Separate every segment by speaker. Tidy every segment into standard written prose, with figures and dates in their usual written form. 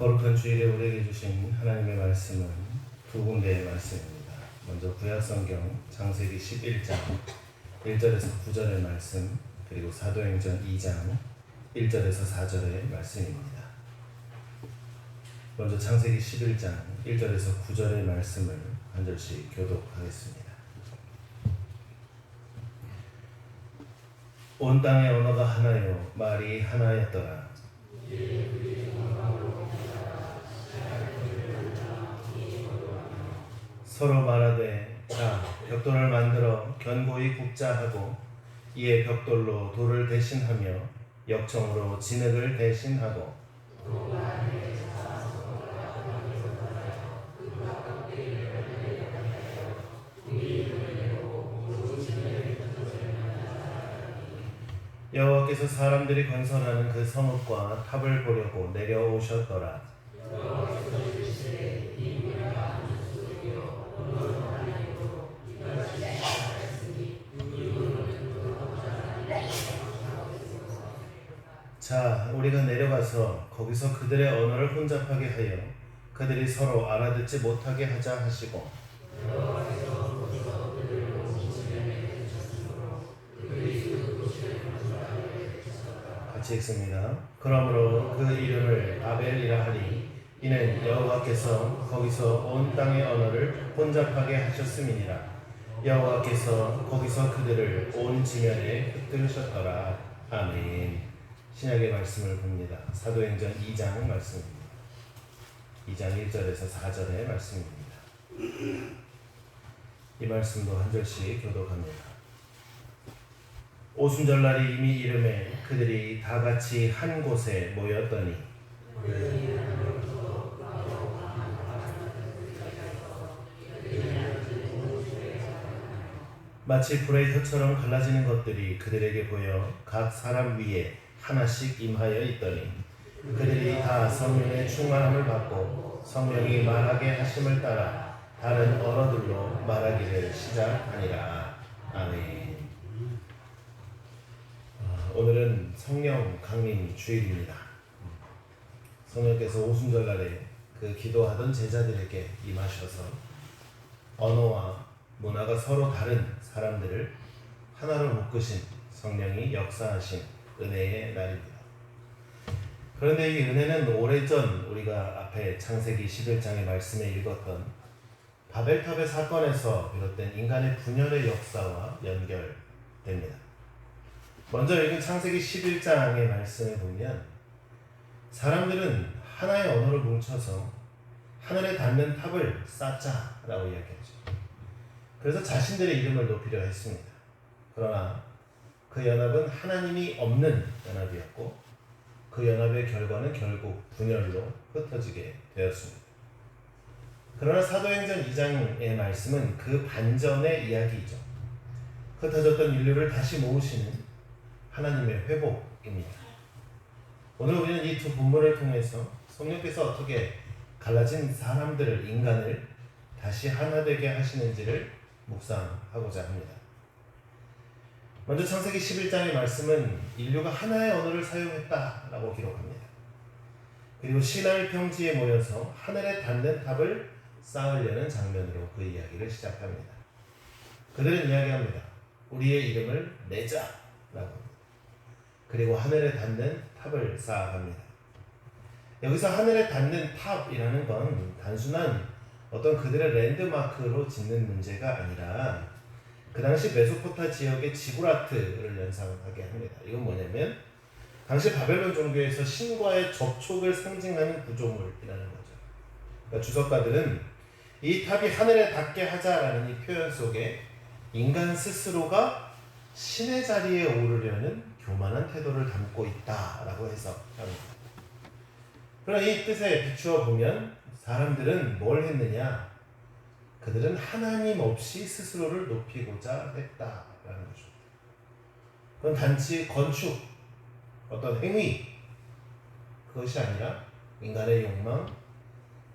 Speaker 1: 거룩한 주일에 우리에게 주신 하나님의 말씀은 두 군데의 말씀입니다. 먼저 구약성경 창세기 11장 1절에서 9절의 말씀, 그리고 사도행전 2장 1절에서 4절의 말씀입니다. 먼저 창세기 11장 1절에서 9절의 말씀을 한 절씩 교독하겠습니다. 온 땅의 언어가 하나요, 말이 하나였더라. 서로 말하되, 자, 벽돌을 만들어 견고히 굽자 하고, 이에 벽돌로 돌을 대신하며 역청으로 진흙을 대신하고, 여호와께서 사람들이 건설하는 그 성읍과 탑을 보려고 내려오셨더라. 자, 우리가 내려가서 거기서 그들의 언어를 혼잡하게 하여 그들이 서로 알아듣지 못하게 하자 하시고, 같이 읽습니다. 그러므로 그 이름을 아벨이라 하니 이는 여호와께서 거기서 온 땅의 언어를 혼잡하게 하셨음이니라. 여호와께서 거기서 그들을 온 지면에 흩뜨셨더라. 아멘. 신약의 말씀을 봅니다. 사도행전 2장 말씀입니다. 2장 1절에서 4절의 말씀입니다. 이 말씀도 한 절씩 교독합니다. 오순절날이 이미 이름에 그들이 다 같이 한 곳에 모였더니 마치 불의 혀처럼 갈라지는 것들이 그들에게 보여 각 사람 위에 하나씩 임하여 있더니 그들이 다 성령의 충만함을 받고 성령이 말하게 하심을 따라 다른 언어들로 말하기를 시작하니라. 아멘. 오늘은 성령 강림 주일입니다. 성령께서 오순절날에 그 기도하던 제자들에게 임하셔서 언어와 문화가 서로 다른 사람들을 하나로 묶으신 성령이 역사하신 은혜의 날입니다. 그런데 이 은혜는 오래전 우리가 앞에 창세기 11장의 말씀에 읽었던 바벨탑의 사건에서 비롯된 인간의 분열의 역사와 연결됩니다. 먼저 읽은 창세기 11장의 말씀에 보면 사람들은 하나의 언어를 뭉쳐서 하늘에 닿는 탑을 쌓자라고 이야기했죠. 그래서 자신들의 이름을 높이려 했습니다. 그러나 그 연합은 하나님이 없는 연합이었고 그 연합의 결과는 결국 분열로 흩어지게 되었습니다. 그러나 사도행전 2장의 말씀은 그 반전의 이야기이죠. 흩어졌던 인류를 다시 모으시는 하나님의 회복입니다. 오늘 우리는 이 두 본문을 통해서 성령께서 어떻게 갈라진 사람들을, 인간을 다시 하나 되게 하시는지를 묵상하고자 합니다. 먼저 창세기 11장의 말씀은 인류가 하나의 언어를 사용했다라고 기록합니다. 그리고 시나이 평지에 모여서 하늘에 닿는 탑을 쌓으려는 장면으로 그 이야기를 시작합니다. 그들은 이야기합니다. 우리의 이름을 내자라고. 그리고 하늘에 닿는 탑을 쌓아갑니다. 여기서 하늘에 닿는 탑이라는 건 단순한 어떤 그들의 랜드마크로 짓는 문제가 아니라 그 당시 메소포타 지역의 지구라트를 연상하게 합니다. 이건 뭐냐면 당시 바벨론 종교에서 신과의 접촉을 상징하는 구조물이라는 거죠. 그러니까 주석가들은 이 탑이 하늘에 닿게 하자라는 이 표현 속에 인간 스스로가 신의 자리에 오르려는 교만한 태도를 담고 있다라고 해석합니다. 그러나 이 뜻에 비추어 보면 사람들은 뭘 했느냐? 그들은 하나님 없이 스스로를 높이고자 했다라는 거죠. 그건 단지 건축, 어떤 행위, 그것이 아니라 인간의 욕망,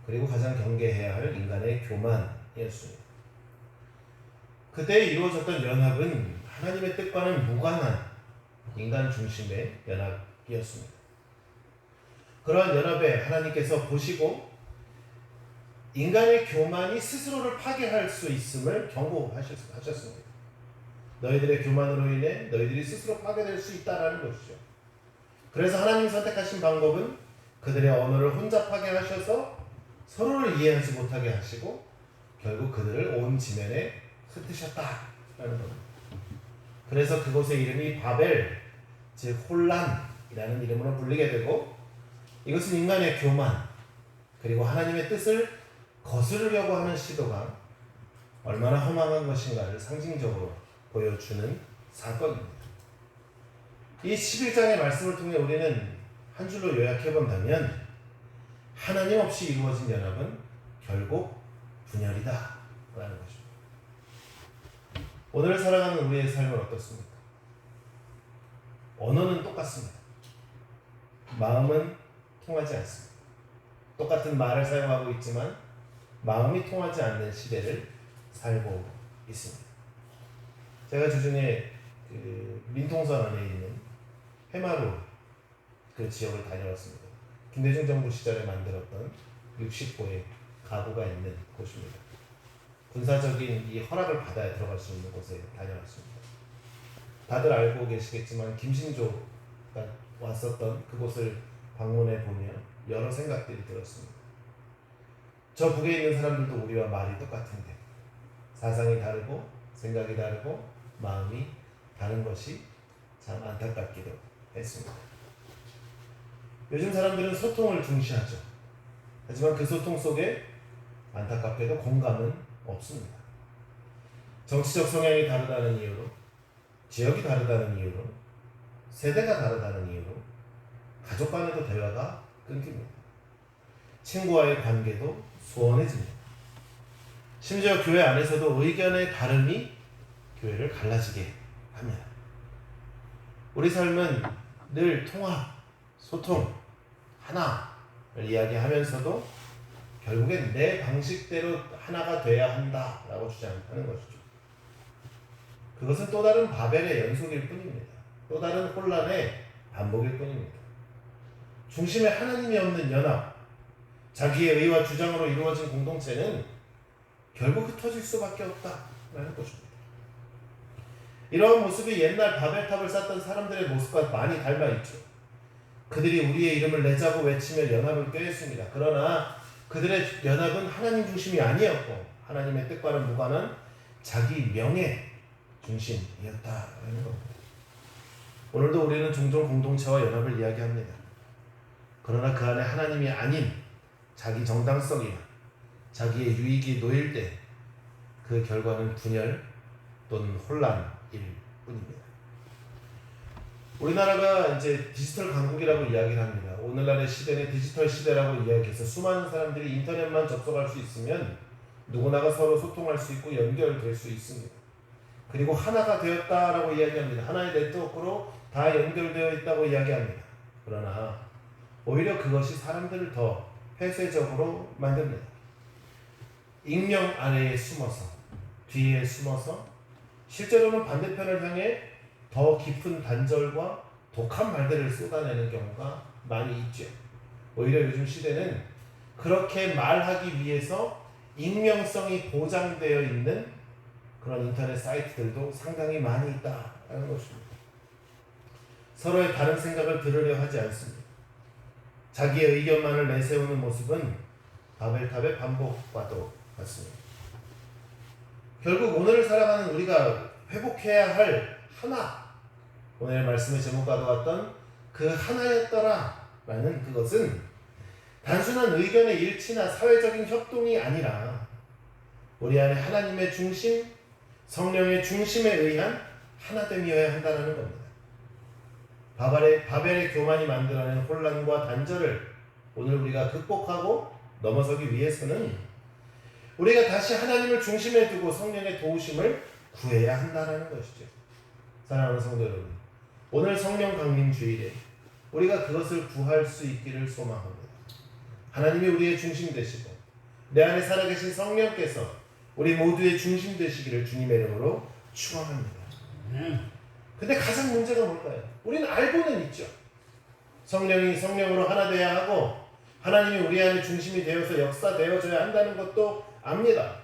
Speaker 1: 그리고 가장 경계해야 할 인간의 교만이었습니다. 그때 이루어졌던 연합은 하나님의 뜻과는 무관한 인간 중심의 연합이었습니다. 그러한 연합에 하나님께서 보시고 인간의 교만이 스스로를 파괴할 수 있음을 경고하셨습니다. 너희들의 교만으로 인해 너희들이 스스로 파괴될 수 있다라는 것이죠. 그래서 하나님이 선택하신 방법은 그들의 언어를 혼자 파괴하셔서 서로를 이해하지 못하게 하시고 결국 그들을 온 지면에 흩으셨다라는 겁니다. 그래서 그곳의 이름이 바벨, 즉 혼란이라는 이름으로 불리게 되고, 이것은 인간의 교만 그리고 하나님의 뜻을 거스르려고 하는 시도가 얼마나 허망한 것인가를 상징적으로 보여주는 사건입니다. 이 11장의 말씀을 통해 우리는 한 줄로 요약해본다면 하나님 없이 이루어진 연합은 결국 분열이다 라는 것입니다. 오늘 살아가는 우리의 삶은 어떻습니까? 언어는 똑같습니다. 마음은 통하지 않습니다. 똑같은 말을 사용하고 있지만 마음이 통하지 않는 시대를 살고 있습니다. 제가 주중에 민통선 안에 있는 해마루 그 지역을 다녀왔습니다. 김대중 정부 시절에 만들었던 60호의 가구가 있는 곳입니다. 군사적인 이 허락을 받아야 들어갈 수 있는 곳에 다녀왔습니다. 다들 알고 계시겠지만 김신조가 왔었던 그곳을 방문해 보며 여러 생각들이 들었습니다. 저 북에 있는 사람들도 우리와 말이 똑같은데 사상이 다르고 생각이 다르고 마음이 다른 것이 참 안타깝기도 했습니다. 요즘 사람들은 소통을 중시하죠. 하지만 그 소통 속에 안타깝게도 공감은 없습니다. 정치적 성향이 다르다는 이유로, 지역이 다르다는 이유로, 세대가 다르다는 이유로 가족 간에도 대화가 끊깁니다. 친구와의 관계도 소원해집니다. 심지어 교회 안에서도 의견의 다름이 교회를 갈라지게 합니다. 우리 삶은 늘 통합, 소통, 하나를 이야기하면서도 결국엔 내 방식대로 하나가 돼야 한다라고 주장하는 것이죠. 그것은 또 다른 바벨의 연속일 뿐입니다. 또 다른 혼란의 반복일 뿐입니다. 중심에 하나님이 없는 연합, 자기의 의와 주장으로 이루어진 공동체는 결국 흩어질 수밖에 없다라는 것입니다. 이러한 모습이 옛날 바벨탑을 쌓던 사람들의 모습과 많이 닮아 있죠. 그들이 우리의 이름을 내자고 외치며 연합을 꾀했습니다. 그러나 그들의 연합은 하나님 중심이 아니었고 하나님의 뜻과는 무관한 자기 명예 중심이었다라는 겁니다. 오늘도 우리는 종종 공동체와 연합을 이야기합니다. 그러나 그 안에 하나님이 아닌 자기 정당성이나 자기의 유익이 놓일 때 그 결과는 분열 또는 혼란일 뿐입니다. 우리나라가 이제 디지털 강국이라고 이야기를 합니다. 오늘날의 시대는 디지털 시대라고 이야기해서 수많은 사람들이 인터넷만 접속할 수 있으면 누구나가 서로 소통할 수 있고 연결될 수 있습니다. 그리고 하나가 되었다라고 이야기합니다. 하나의 네트워크로 다 연결되어 있다고 이야기합니다. 그러나 오히려 그것이 사람들을 더 폐쇄적으로 만듭니다. 익명 아래에 숨어서, 뒤에 숨어서 실제로는 반대편을 향해 더 깊은 단절과 독한 말들을 쏟아내는 경우가 많이 있죠. 오히려 요즘 시대는 그렇게 말하기 위해서 익명성이 보장되어 있는 그런 인터넷 사이트들도 상당히 많이 있다는 것입니다. 서로의 다른 생각을 들으려 하지 않습니다. 자기의 의견만을 내세우는 모습은 바벨탑의 반복과도 같습니다. 결국 오늘을 살아가는 우리가 회복해야 할 하나, 오늘의 말씀의 제목과도 같던 그 하나였더라 라는 그것은 단순한 의견의 일치나 사회적인 협동이 아니라 우리 안에 하나님의 중심, 성령의 중심에 의한 하나됨이어야 한다는 겁니다. 바벨의 교만이 만들어낸 혼란과 단절을 오늘 우리가 극복하고 넘어서기 위해서는 우리가 다시 하나님을 중심에 두고 성령의 도우심을 구해야 한다는 것이죠. 사랑하는 성도 여러분, 오늘 성령 강림 주일에 우리가 그것을 구할 수 있기를 소망합니다. 하나님이 우리의 중심 되시고 내 안에 살아계신 성령께서 우리 모두의 중심 되시기를 주님의 이름으로 축원합니다. 근데 가장 문제가 뭘까요? 우리는 알고는 있죠. 성령이 성령으로 하나 되어야 하고 하나님이 우리 안에 중심이 되어서 역사되어져야 한다는 것도 압니다.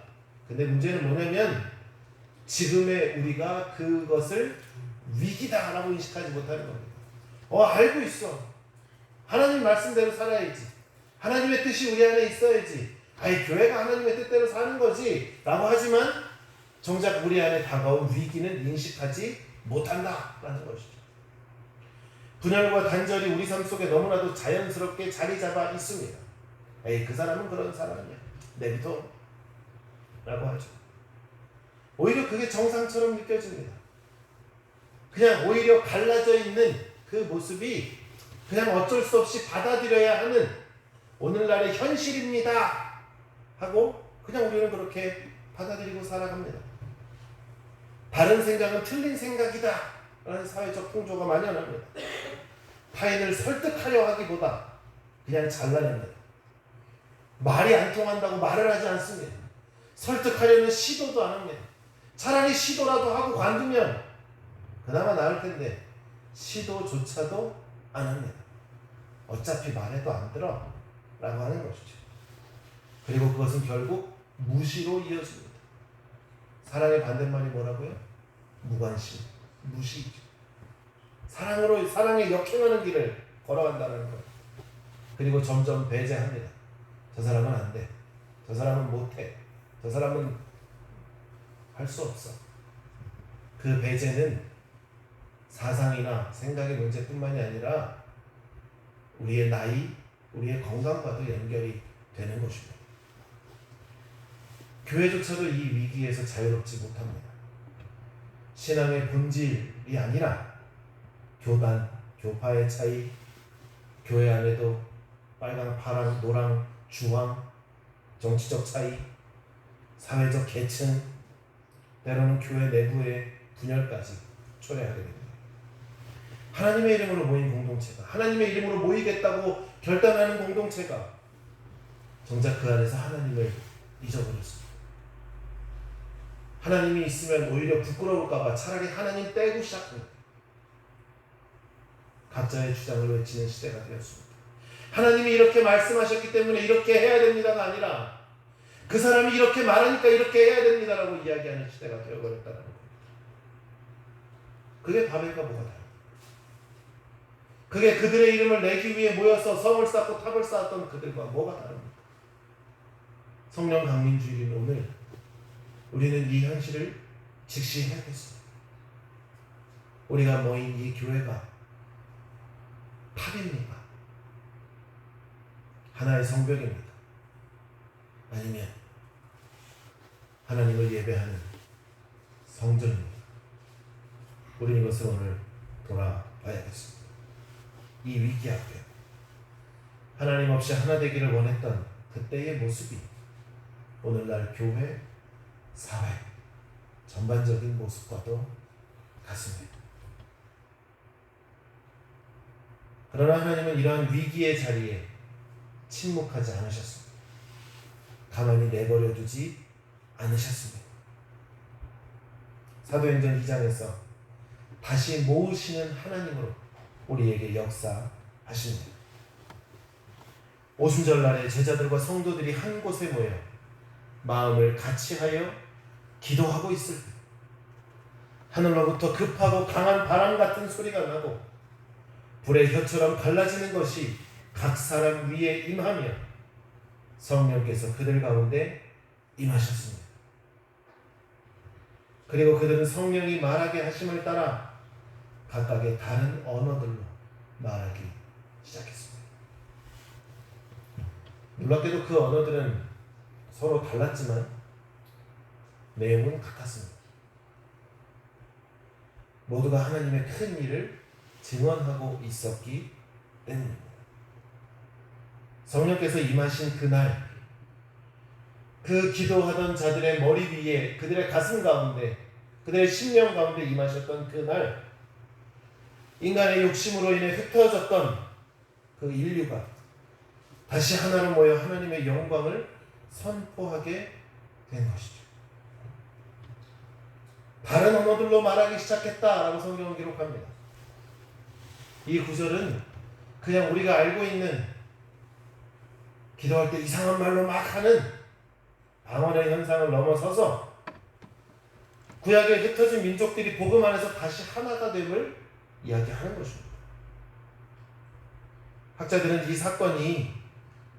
Speaker 1: 근데 문제는 뭐냐면 지금의 우리가 그것을 위기다라고 인식하지 못하는 겁니다. 알고 있어. 하나님 말씀대로 살아야지. 하나님의 뜻이 우리 안에 있어야지. 교회가 하나님의 뜻대로 사는 거지 라고 하지만 정작 우리 안에 다가온 위기는 인식하지 못한다라는 것이죠. 분열과 단절이 우리 삶 속에 너무나도 자연스럽게 자리 잡아 있습니다. 그 사람은 그런 사람이야. 내비둬 라고 하죠. 오히려 그게 정상처럼 느껴집니다. 그냥 오히려 갈라져 있는 그 모습이 그냥 어쩔 수 없이 받아들여야 하는 오늘날의 현실입니다 하고 그냥 우리는 그렇게 받아들이고 살아갑니다. 다른 생각은 틀린 생각이다 라는 사회적 풍조가 만연합니다. 타인을 설득하려 하기보다 그냥 잘라냅니다. 말이 안 통한다고 말을 하지 않습니다. 설득하려는 시도도 안 합니다. 차라리 시도라도 하고 관두면 그나마 나을 텐데 시도조차도 안 합니다. 어차피 말해도 안 들어 라고 하는 것이죠. 그리고 그것은 결국 무시로 이어집니다. 사랑의 반대말이 뭐라고요? 무관심, 무시죠. 사랑에 역행하는 길을 걸어간다는 것. 그리고 점점 배제합니다. 저 사람은 안 돼. 저 사람은 못해. 저 사람은 할 수 없어. 그 배제는 사상이나 생각의 문제뿐만이 아니라 우리의 나이, 우리의 건강과도 연결이 되는 것입니다. 교회조차도 이 위기에서 자유롭지 못합니다. 신앙의 본질이 아니라 교단, 교파의 차이, 교회 안에도 빨강, 파랑, 노랑, 주황, 정치적 차이, 사회적 계층, 때로는 교회 내부의 분열까지 초래하게 됩니다. 하나님의 이름으로 모인 공동체가, 하나님의 이름으로 모이겠다고 결단하는 공동체가 정작 그 안에서 하나님을 잊어버렸습니다. 하나님이 있으면 오히려 부끄러울까봐 차라리 하나님 떼고 시작합니다. 각자의 주장을 외치는 시대가 되었습니다. 하나님이 이렇게 말씀하셨기 때문에 이렇게 해야 됩니다가 아니라 그 사람이 이렇게 말하니까 이렇게 해야 됩니다라고 이야기하는 시대가 되어버렸다는 겁니다. 그게 바벨과 뭐가 다릅니까? 그게 그들의 이름을 내기 위해 모여서 성을 쌓고 탑을 쌓았던 그들과 뭐가 다릅니까? 성령 강림주일인 오늘 우리는 이 현실을 직시해야겠습니다. 우리가 모인 이 교회가 탑입니까? 하나의 성벽입니까? 아니면 하나님을 예배하는 성전입니다. 우리는 이것을 오늘 돌아봐야겠습니다. 이 위기 앞에 하나님 없이 하나 되기를 원했던 그때의 모습이 오늘날 교회, 사회 전반적인 모습과도 같습니다. 그러나 하나님은 이러한 위기의 자리에 침묵하지 않으셨습니다. 가만히 내버려 두지 않으셨습니다. 사도행전 2장에서 다시 모으시는 하나님으로 우리에게 역사하십니다. 오순절날에 제자들과 성도들이 한 곳에 모여 마음을 같이하여 기도하고 있을 때 하늘로부터 급하고 강한 바람 같은 소리가 나고 불의 혀처럼 갈라지는 것이 각 사람 위에 임하며 성령께서 그들 가운데 임하셨습니다. 그리고 그들은 성령이 말하게 하심을 따라 각각의 다른 언어들로 말하기 시작했습니다. 놀랍게도 그 언어들은 서로 달랐지만 내용은 같았습니다. 모두가 하나님의 큰 일을 증언하고 있었기 때문입니다. 성령께서 임하신 그날, 그 기도하던 자들의 머리 위에, 그들의 가슴 가운데, 그들의 심령 가운데 임하셨던 그날, 인간의 욕심으로 인해 흩어졌던 그 인류가 다시 하나로 모여 하나님의 영광을 선포하게 된 것이죠. 다른 언어들로 말하기 시작했다라고 성경은 기록합니다. 이 구절은 그냥 우리가 알고 있는 기도할 때 이상한 말로 막 하는 방언의 현상을 넘어서서 구약에 흩어진 민족들이 복음 안에서 다시 하나가 됨을 이야기하는 것입니다. 학자들은 이 사건이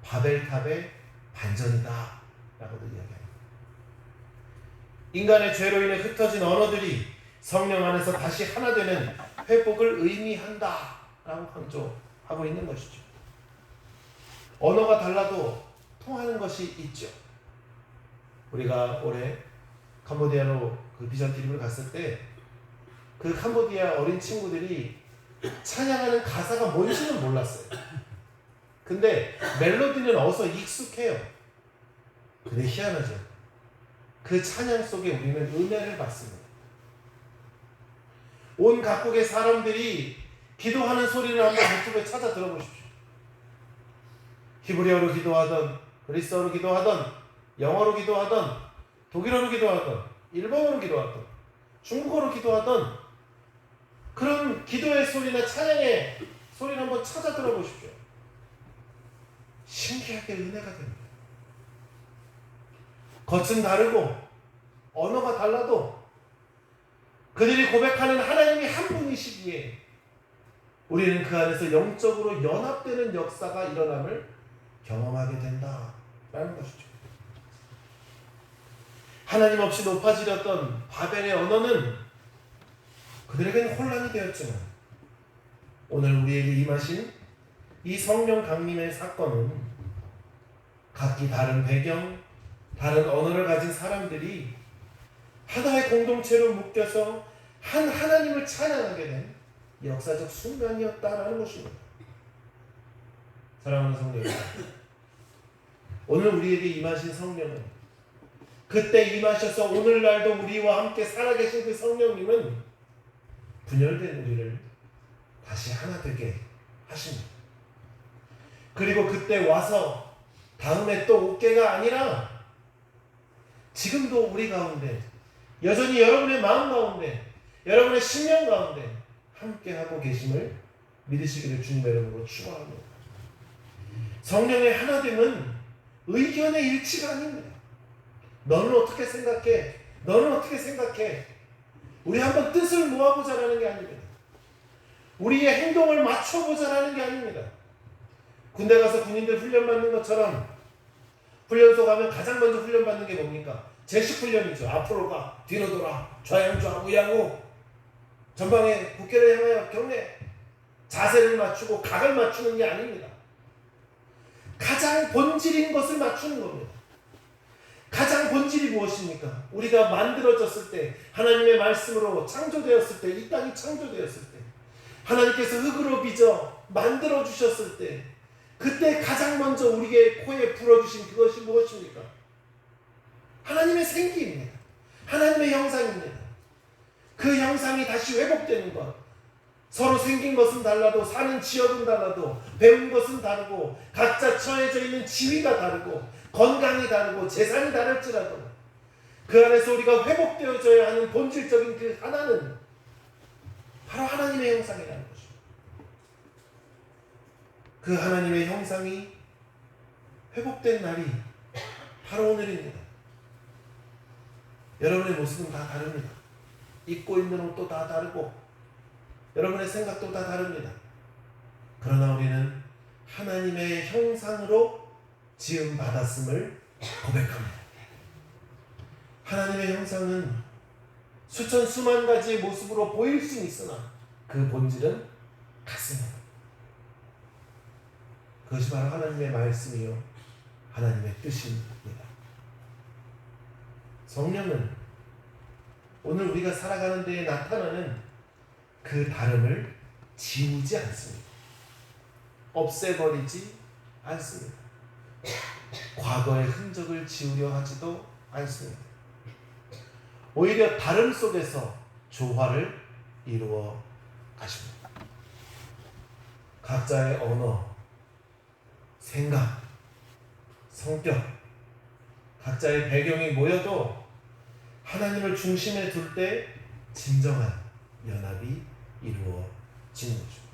Speaker 1: 바벨탑의 반전이다 라고도 이야기합니다. 인간의 죄로 인해 흩어진 언어들이 성령 안에서 다시 하나 되는 회복을 의미한다 라고 강조하고 있는 것이죠. 언어가 달라도 통하는 것이 있죠. 우리가 올해 캄보디아로 그 비전 트립을 갔을 때 그 캄보디아 어린 친구들이 찬양하는 가사가 뭔지는 몰랐어요. 근데 멜로디는 어서 익숙해요. 근데 희한하죠. 그 찬양 속에 우리는 은혜를 받습니다. 온 각국의 사람들이 기도하는 소리를 한번 유튜브에 찾아 들어보십시오. 히브리어로 기도하던, 그리스어로 기도하던, 영어로 기도하던, 독일어로 기도하던, 일본어로 기도하던, 중국어로 기도하던 그런 기도의 소리나 찬양의 소리를 한번 찾아 들어보십시오. 신기하게 은혜가 됩니다. 겉은 다르고 언어가 달라도 그들이 고백하는 하나님이 한 분이시기에 우리는 그 안에서 영적으로 연합되는 역사가 일어남을 경험하게 된다라는 것이죠. 하나님 없이 높아지렸던 바벨의 언어는 그들에게는 혼란이 되었지만 오늘 우리에게 임하신 이 성령 강림의 사건은 각기 다른 배경, 다른 언어를 가진 사람들이 하나의 공동체로 묶여서 한 하나님을 찬양하게 된 역사적 순간이었다라는 것입니다. 사랑하는 성도 여러분, 오늘 우리에게 임하신 성령은 그때 임하셔서 오늘날도 우리와 함께 살아계신 그 성령님은 분열된 우리를 다시 하나 되게 하십니다. 그리고 그때 와서 다음에 또 올게가 아니라 지금도 우리 가운데 여전히 여러분의 마음 가운데 여러분의 심령 가운데 함께 하고 계심을 믿으시기를 주님의 이름으로 축원합니다. 성령의 하나됨은 의견의 일치가 아닙니다. 너는 어떻게 생각해? 너는 어떻게 생각해? 우리 한번 뜻을 모아보자라는 게 아닙니다. 우리의 행동을 맞춰보자라는 게 아닙니다. 군대 가서 군인들 훈련받는 것처럼 훈련소 가면 가장 먼저 훈련받는 게 뭡니까? 제식 훈련이죠. 앞으로 가, 뒤로 돌아, 좌양좌, 우양우, 전방에 국회를 향하여 경례, 자세를 맞추고 각을 맞추는 게 아닙니다. 가장 본질인 것을 맞추는 겁니다. 가장 본질이 무엇입니까? 우리가 만들어졌을 때, 하나님의 말씀으로 창조되었을 때, 이 땅이 창조되었을 때, 하나님께서 흙으로 빚어 만들어주셨을 때, 그때 가장 먼저 우리의 코에 불어주신 그것이 무엇입니까? 하나님의 생기입니다. 하나님의 형상입니다. 그 형상이 다시 회복되는 것. 서로 생긴 것은 달라도, 사는 지역은 달라도, 배운 것은 다르고, 각자 처해져 있는 지위가 다르고, 건강이 다르고, 재산이 다를지라도 그 안에서 우리가 회복되어져야 하는 본질적인 그 하나는 바로 하나님의 형상이라는 것입니다. 그 하나님의 형상이 회복된 날이 바로 오늘입니다. 여러분의 모습은 다 다릅니다. 입고 있는 옷도 다 다르고 여러분의 생각도 다 다릅니다. 그러나 우리는 하나님의 형상으로 지음받았음을 고백합니다. 하나님의 형상은 수천 수만 가지의 모습으로 보일 수 있으나 그 본질은 같습니다. 그것이 바로 하나님의 말씀이요 하나님의 뜻입니다. 성령은 오늘 우리가 살아가는 데에 나타나는 그 다름을 지우지 않습니다. 없애버리지 않습니다. 과거의 흔적을 지우려 하지도 않습니다. 오히려 다름 속에서 조화를 이루어 가십니다. 각자의 언어, 생각, 성격, 각자의 배경이 모여도 하나님을 중심에 둘 때 진정한 연합이 이루어지는 것입니다.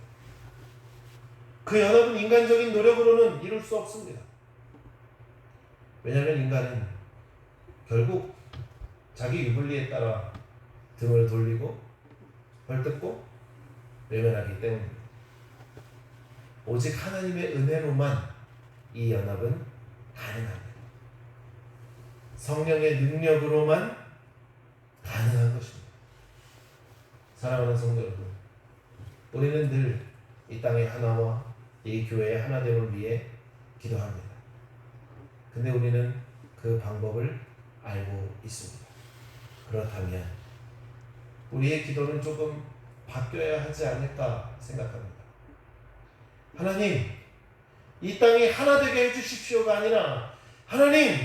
Speaker 1: 그 연합은 인간적인 노력으로는 이룰 수 없습니다. 왜냐하면 인간은 결국 자기 유불리에 따라 등을 돌리고 벌뜯고 외면하기 때문입니다. 오직 하나님의 은혜로만 이 연합은 가능합니다. 성령의 능력으로만 가능한 것입니다. 사랑하는 성도 여러분, 우리는 늘 이 땅의 하나와 이 교회의 하나됨을 위해 기도합니다. 근데 우리는 그 방법을 알고 있습니다. 그렇다면 우리의 기도는 조금 바뀌어야 하지 않을까 생각합니다. 하나님, 이 땅이 하나 되게 해주십시오가 아니라, 하나님,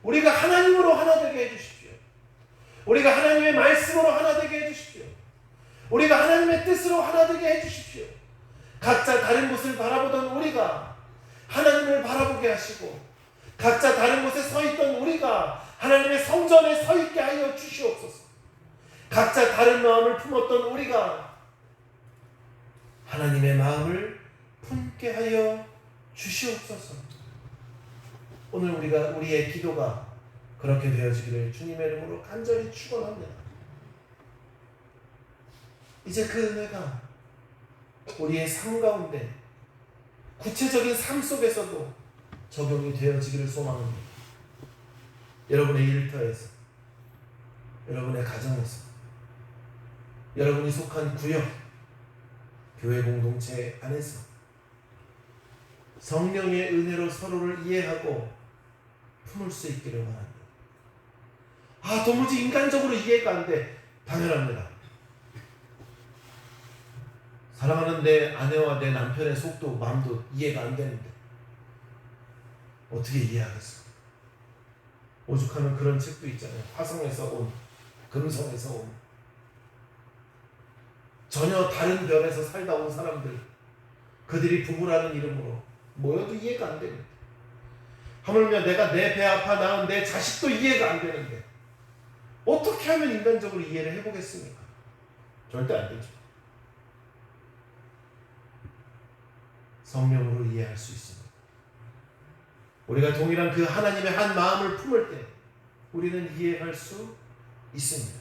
Speaker 1: 우리가 하나님으로 하나 되게 해주십시오. 우리가 하나님의 말씀으로 하나 되게 해주십시오. 우리가 하나님의 뜻으로 하나 되게 해주십시오. 각자 다른 곳을 바라보던 우리가 하나님을 바라보게 하시고, 각자 다른 곳에 서 있던 우리가 하나님의 성전에 서 있게 하여 주시옵소서. 각자 다른 마음을 품었던 우리가 하나님의 마음을 품게 하여 주시옵소서. 오늘 우리의 기도가 그렇게 되어지기를 주님의 이름으로 간절히 축원합니다. 이제 그 은혜가 우리의 삶 가운데 구체적인 삶 속에서도 적용이 되어지기를 소망합니다. 여러분의 일터에서, 여러분의 가정에서, 여러분이 속한 구역, 교회 공동체 안에서 성령의 은혜로 서로를 이해하고 품을 수 있기를 원합니다. 도무지 인간적으로 이해가 안 돼. 당연합니다. 사랑하는 내 아내와 내 남편의 속도, 마음도 이해가 안 되는데 어떻게 이해하겠어? 오죽하면 그런 책도 있잖아요. 화성에서 온, 금성에서 온, 전혀 다른 별에서 살다 온 사람들, 그들이 부부라는 이름으로 모여도 이해가 안 됩니다. 하물며 내가 내 배 아파 낳은 내 자식도 이해가 안 되는데 어떻게 하면 인간적으로 이해를 해보겠습니까? 절대 안 되죠. 성령으로 이해할 수 있습니다. 우리가 동일한 그 하나님의 한 마음을 품을 때 우리는 이해할 수 있습니다.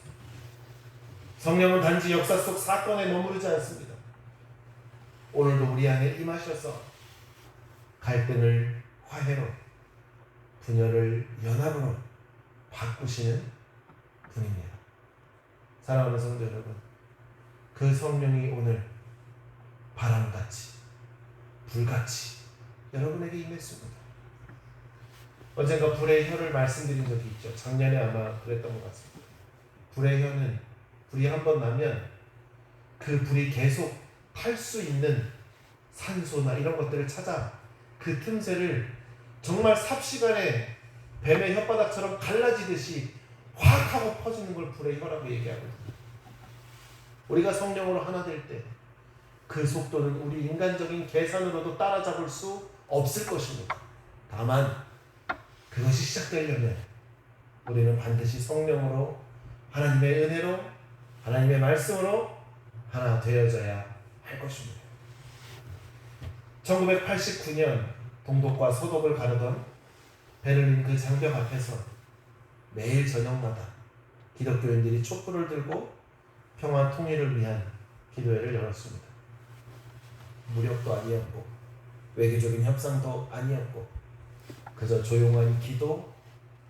Speaker 1: 성령은 단지 역사 속 사건에 머무르지 않습니다. 오늘도 우리 안에 임하셔서 갈등을 화해로, 분열을 연합으로 바꾸시는 분입니다. 사랑하는 성도 여러분, 그 성령이 오늘 바람같이, 불같이 여러분에게 임했습니다. 언젠가 불의 혀를 말씀드린 적이 있죠. 작년에 아마 그랬던 것 같습니다. 불의 혀는 불이 한번 나면 그 불이 계속 탈 수 있는 산소나 이런 것들을 찾아 그 틈새를 정말 삽시간에 뱀의 혓바닥처럼 갈라지듯이 확 하고 퍼지는 걸 불의 혀라고 얘기하거든요. 우리가 성령으로 하나 될 때 그 속도는 우리 인간적인 계산으로도 따라잡을 수 없을 것입니다. 다만 그것이 시작되려면 우리는 반드시 성령으로, 하나님의 은혜로, 하나님의 말씀으로 하나 되어져야 할 것입니다. 1989년 동독과 서독을 가르던 베를린 그 장벽 앞에서 매일 저녁마다 기독교인들이 촛불을 들고 평화 통일을 위한 기도회를 열었습니다. 무력도 아니었고 외교적인 협상도 아니었고 그저 조용한 기도,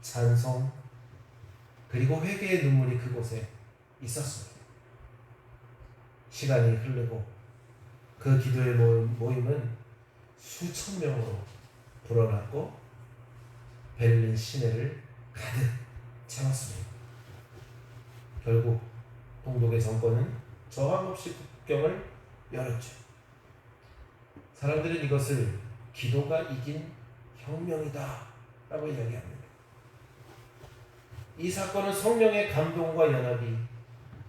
Speaker 1: 찬송, 그리고 회개의 눈물이 그곳에 있었습니다. 시간이 흐르고 그 기도의 모임은 수천 명으로 불어났고 베를린 시내를 가득 채웠습니다. 결국 동독의 정권은 저항 없이 국경을 열었죠. 사람들은 이것을 기도가 이긴 혁명이다 라고 이야기합니다. 이 사건은 성령의 감동과 연합이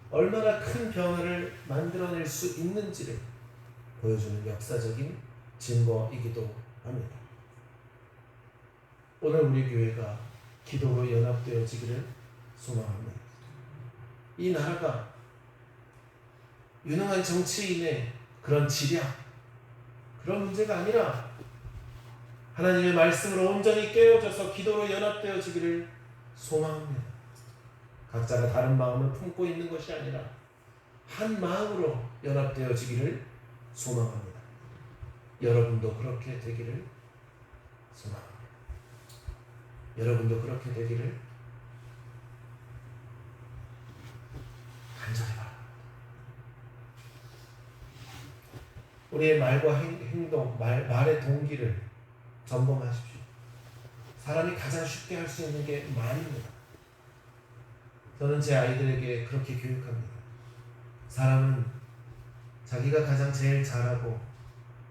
Speaker 1: 얼마나 큰 변화를 만들어낼 수 있는지를 보여주는 역사적인 증거이기도 합니다. 오늘 우리 교회가 기도로 연합되어지기를 소망합니다. 이 나라가 유능한 정치인의 그런 지략, 그런 문제가 아니라 하나님의 말씀으로 온전히 깨어져서 기도로 연합되어지기를 소망합니다. 각자가 다른 마음을 품고 있는 것이 아니라 한 마음으로 연합되어지기를 소망합니다. 여러분도 그렇게 되기를 소망합니다. 여러분도 그렇게 되기를 간절히 바랍니다. 우리의 말과 행동, 말의 동기를 점검하십시오. 사람이 가장 쉽게 할 수 있는 게 말입니다. 저는 제 아이들에게 그렇게 교육합니다. 사람은 자기가 가장 제일 잘하고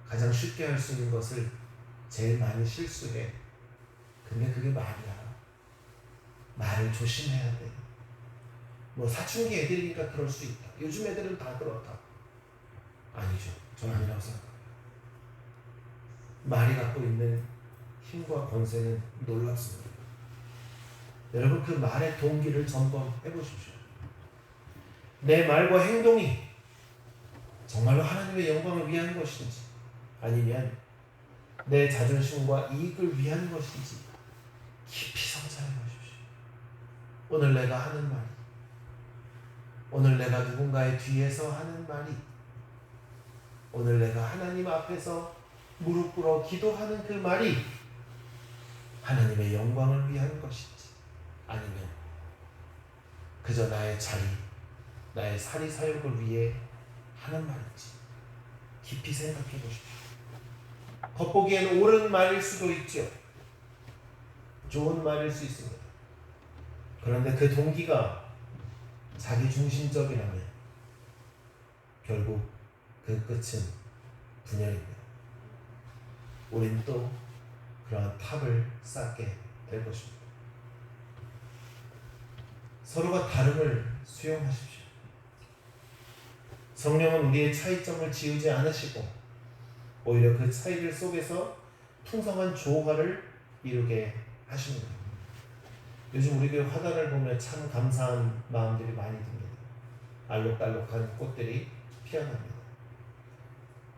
Speaker 1: 가장 쉽게 할 수 있는 것을 제일 많이 실수해. 근데 그게 말이야. 말을 조심해야 돼. 뭐 사춘기 애들이니까 그럴 수 있다. 요즘 애들은 다 그렇다. 아니죠. 저는 아니라고 생각합니다. 말이 갖고 있는 힘과 권세는 놀랍습니다. 여러분, 그 말의 동기를 점검해 보십시오. 내 말과 행동이 정말로 하나님의 영광을 위한 것인지, 아니면 내 자존심과 이익을 위한 것인지 깊이 성찰해 보십시오. 오늘 내가 하는 말이, 오늘 내가 누군가의 뒤에서 하는 말이, 오늘 내가 하나님 앞에서 무릎 꿇어 기도하는 그 말이 하나님의 영광을 위한 것인지, 아니면 그저 나의 자리, 나의 사리사욕을 위해 하는 말인지 깊이 생각해 보십시오. 겉보기에는 옳은 말일 수도 있죠. 좋은 말일 수 있습니다. 그런데 그 동기가 자기중심적이라면 결국 그 끝은 분열입니다. 우린 또 그러한 탑을 쌓게 될 것입니다. 서로가 다름을 수용하십시오. 성령은 우리의 차이점을 지우지 않으시고 오히려 그 차이들 속에서 풍성한 조화를 이루게 하십니다. 요즘 우리 교회 화단을 보면 참 감사한 마음들이 많이 듭니다. 알록달록한 꽃들이 피어납니다.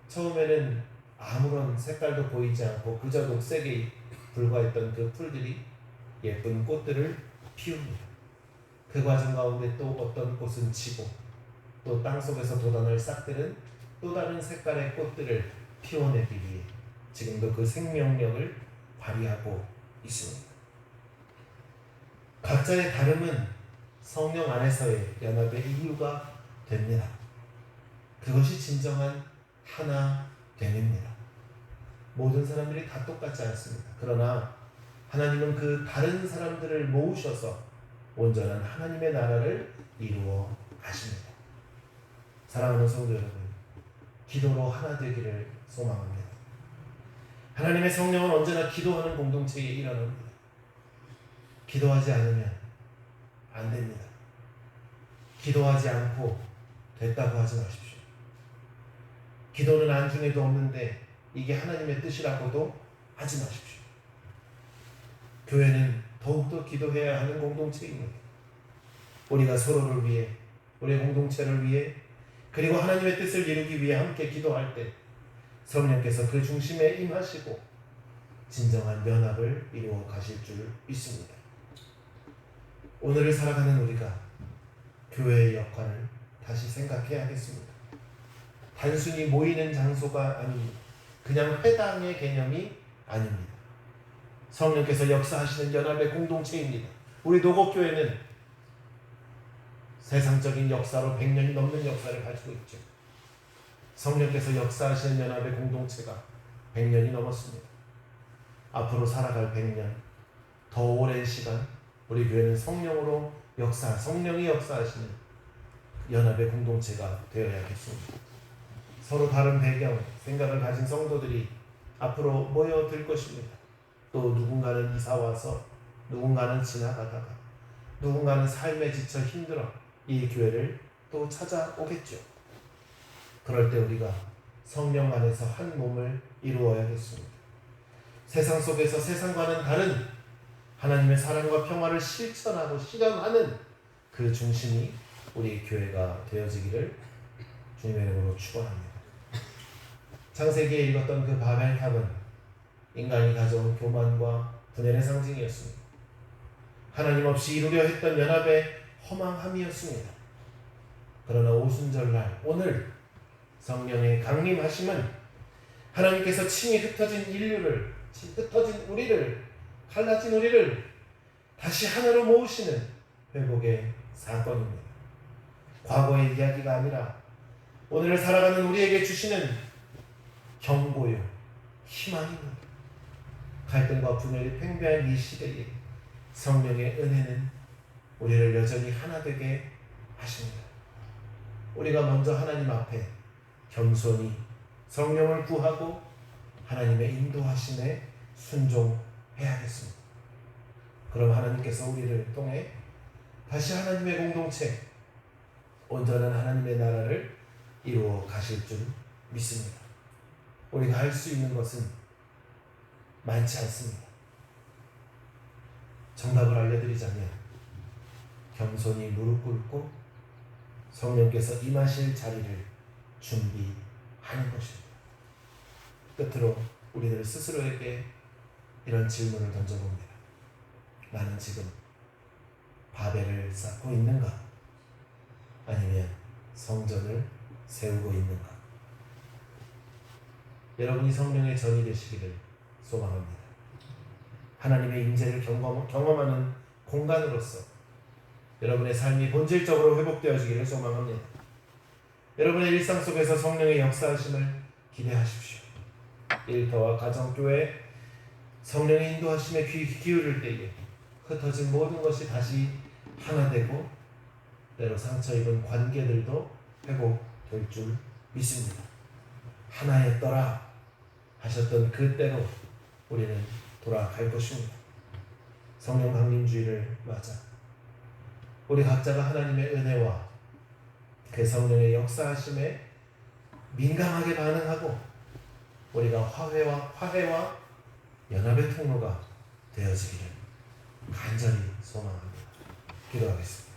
Speaker 1: 처음에는 아무런 색깔도 보이지 않고 그저 녹색에 불과했던 그 풀들이 예쁜 꽃들을 피웁니다. 그 과정 가운데 또 어떤 꽃은 지고 또 땅속에서 돋아날 싹들은 또 다른 색깔의 꽃들을 피워내기 위해 지금도 그 생명력을 발휘하고 있습니다. 각자의 다름은 성령 안에서의 연합의 이유가 됩니다. 그것이 진정한 하나됨입니다. 모든 사람들이 다 똑같지 않습니다. 그러나 하나님은 그 다른 사람들을 모으셔서 온전한 하나님의 나라를 이루어 가십니다. 사랑하는 성도 여러분, 기도로 하나 되기를 소망합니다. 하나님의 성령은 언제나 기도하는 공동체에 일어납니다. 기도하지 않으면 안 됩니다. 기도하지 않고 됐다고 하지 마십시오. 기도는 안중에도 없는데 이게 하나님의 뜻이라고도 하지 마십시오. 교회는 더욱더 기도해야 하는 공동체입니다. 우리가 서로를 위해, 우리의 공동체를 위해, 그리고 하나님의 뜻을 이루기 위해 함께 기도할 때 성령께서 그 중심에 임하시고 진정한 연합을 이루어 가실 줄 믿습니다. 오늘을 살아가는 우리가 교회의 역할을 다시 생각해야겠습니다. 단순히 모이는 장소가 아닙니다. 그냥 회당의 개념이 아닙니다. 성령께서 역사하시는 연합의 공동체입니다. 우리 노곡교회는 세상적인 역사로 100년이 넘는 역사를 가지고 있죠. 성령께서 역사하시는 연합의 공동체가 100년이 넘었습니다. 앞으로 살아갈 100년, 더 오랜 시간 우리 교회는 성령으로 성령이 역사하시는 연합의 공동체가 되어야겠습니다. 서로 다른 배경, 생각을 가진 성도들이 앞으로 모여들 것입니다. 또 누군가는 이사와서, 누군가는 지나가다가, 누군가는 삶에 지쳐 힘들어 이 교회를 또 찾아오겠죠. 그럴 때 우리가 성령 안에서 한 몸을 이루어야겠습니다. 세상 속에서 세상과는 다른 하나님의 사랑과 평화를 실천하고 실현하는 그 중심이 우리 교회가 되어지기를 주님의 이름으로 축원합니다. 창세기에 읽었던 그 바벨탑은 인간이 가져온 교만과 분열의 상징이었습니다. 하나님 없이 이루려 했던 연합의 허망함이었습니다. 그러나 오순절날 오늘 성령의 강림하심은 하나님께서 친히 흩어진 인류를, 흩어진 우리를, 갈라진 우리를 다시 하나로 모으시는 회복의 사건입니다. 과거의 이야기가 아니라 오늘을 살아가는 우리에게 주시는 경고요, 희망입니다. 갈등과 분열이 팽배한 이 시대에 성령의 은혜는 우리를 여전히 하나 되게 하십니다. 우리가 먼저 하나님 앞에 겸손히 성령을 구하고 하나님의 인도하심에 순종해야겠습니다. 그럼 하나님께서 우리를 통해 다시 하나님의 공동체, 온전한 하나님의 나라를 이루어 가실 줄 믿습니다. 우리가 할 수 있는 것은 많지 않습니다. 정답을 알려드리자면 겸손히 무릎 꿇고 성령께서 임하실 자리를 준비하는 것입니다. 끝으로 우리들 스스로에게 이런 질문을 던져봅니다. 나는 지금 바벨을 쌓고 있는가? 아니면 성전을 세우고 있는가? 여러분이 성령의 전이 되시기를 소망합니다. 하나님의 임재를 경험하는 공간으로서 여러분의 삶이 본질적으로 회복되어지기를 소망합니다. 여러분의 일상 속에서 성령의 역사하심을 기대하십시오. 일터와 가정, 교회, 성령의 인도하심에 귀 기울일 때에 흩어진 모든 것이 다시 하나 되고 때로 상처 입은 관계들도 회복될 줄 믿습니다. 하나였더라 하셨던 그때로 우리는 돌아갈 것입니다. 성령 강림주의를 맞아 우리 각자가 하나님의 은혜와 그 성령의 역사하심에 민감하게 반응하고 우리가 화해와 연합의 통로가 되어지기를 간절히 소망합니다. 기도하겠습니다.